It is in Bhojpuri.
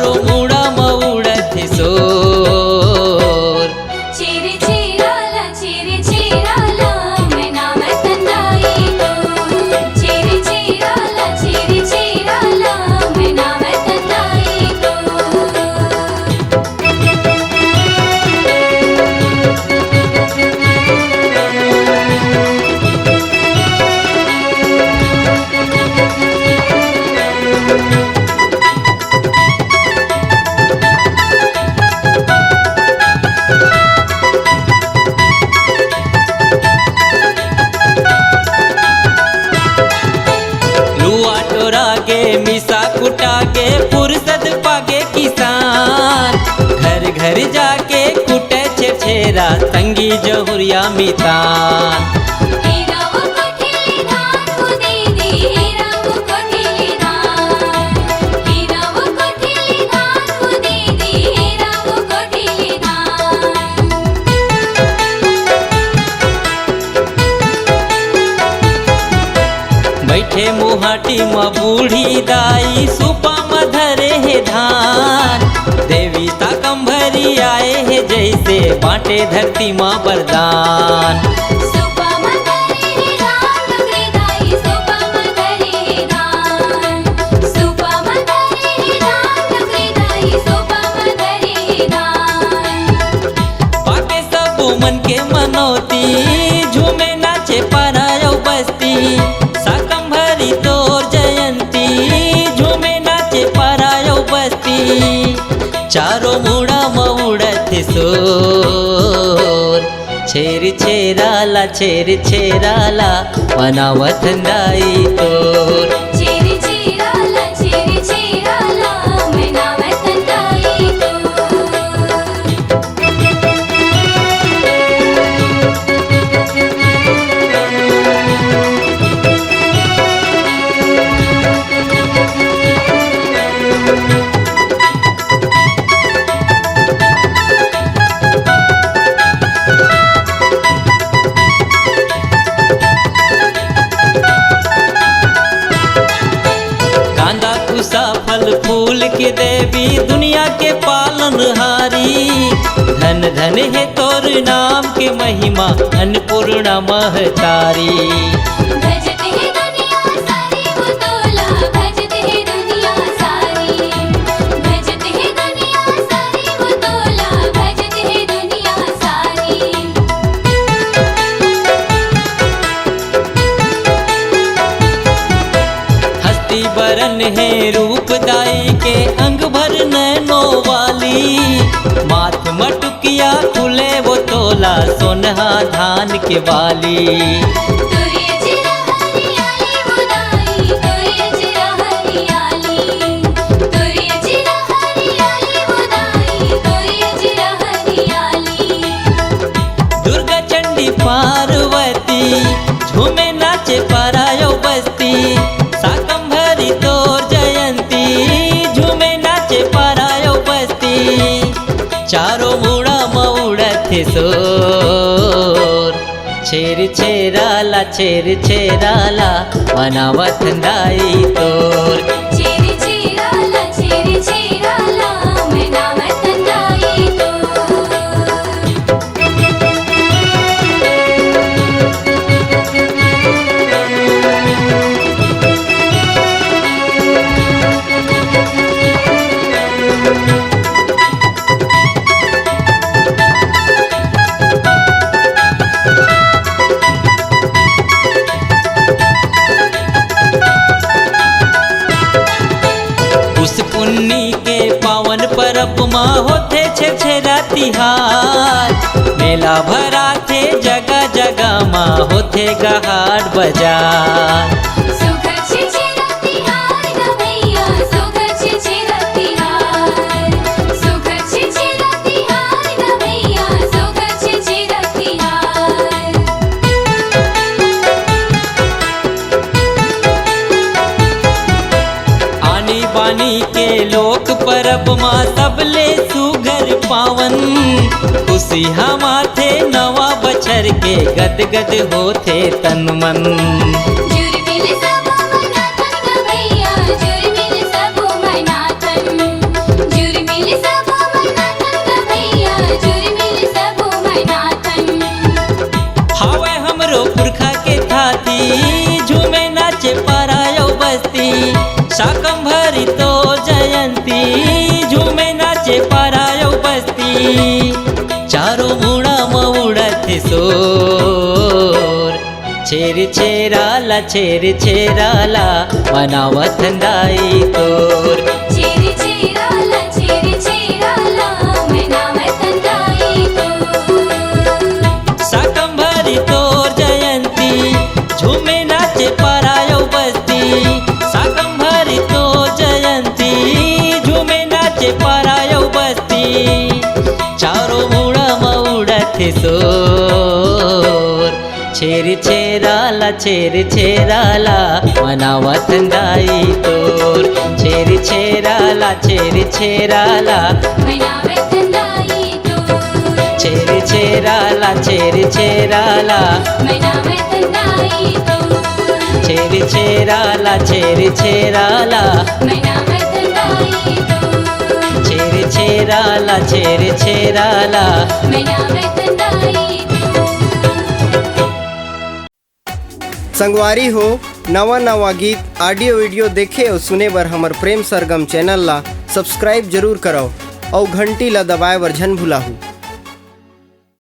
चारों मुड़ा मऊड़त सोर। चिरी चिराला मैं नाम तंदाई तो। चिरी चिराला मैं नाम तंदाई तो। लुआ टोरागे मिसा कुटागे फुर्सत पागे किसान। घर घर जाके कुटे छेरा तंगी जहुरिया मितान। हीरा वो कोठिली धान को दीदी, हीरा वो कोठिली धान। हीरा वो कोठिली धान को दीदी, हीरा वो कोठिली धान। बैठे मुहाटी म बूढ़ी दाई सुपा म धरे है धान। देवी ताकंभरी आए है जैसे बांटे धरती माँ वरदान। सुपा मधरी ही धान टुकड़ी दाई, सुपा मधरी ही धान। सुपा मधरी ही धान टुकड़ी दाई, सुपा मधरी ही धान। पाके सब मन के मनोती झूमे नाचे पारायो बस्ती। साकंभरी तोर जयंती झूमे नाचे पारायो बस्ती। चारों मुड़ा मऊड़त सोर। छेर छेराला मनावत दाई तोर। चिरी चिराला मैं नाम तंदाई तो। कांदा कुसा फल फूल के देवी दुनिया के पालनहारी। धन धन है तोर नाम के महिमा अन्नपूर्णा महतारी। भजत है दुनिया सारी वो तोला, भजत है दुनिया सारी। भजत है दुनिया सारी वो तोला, भजत है दुनिया सारी। हस्ती बरन है रूपदाई के अंग भर नैनो वाली। माथ मटुकिया खुले वो तोला सोनहा धान के वाली। तुरिय चिरा हरियाली वो दाई, तुरिय चिरा हरियाली। तुरिय चिरा हरियाली वो दाई, तुरिय चिरा हरियाली। दुर्गा चंडी पार्वती झूमे नाचे पारायो बस्ती। साकंभरी तोर जयंती झूमे नाचे पारायो बस्ती। चारों मुड़ा मऊड़त सोर। छेर छेराला मनावत दाई तोर। चिरी चिराला मैं नाम तंदाई तो। उस पुन्नी के पावन परब माँ होते छेरा तिहार। मेला भरा थे जगह जगह माँ होते गहाड़ बाजार। सुख छिछिरा तिहार गवैया, सुख छिछिरा तिहार। सुख छिछिरा तिहार गवैया, सुख छिछिरा तिहार। आनी बानी के लोक परब माँ सबले सुघर पावन। खुशी हमाथे नवा बछर के गद गद होते तन मन। जुर्मिल सबो मनाथन गवैया, जुर्मिल सबो मनाथन। शाकंभरी तो जयंती झूमे नाचे पारायो बस्ती चारो मुड़ा मऊड़ते सोर छेरी छेराला मनावत दाई तोर चेरी चेराला मनावत दाई तोर शाकंभरी तोर जयंती झूमे नाचे पारायो बस्ती शाकंभरी तो जयंती झूमे नाचे पारायो बस्ती चारो मुड़ा मऊड़ते सोर छेरी छेराला मनावत दाई तोर छेरी छेराला मनावत दाई तोर छेरी छेराला मनावत दाई तोर छेरी छेराला मनावत दाई तोर छेरी छेराला मनावत दाई संगवारी हो नवा गीत ऑडियो वीडियो देखे और सुने बर हमर प्रेम सरगम चैनल ला सब्सक्राइब जरूर करो और घंटी ला दबाए बर झन भुलाहू।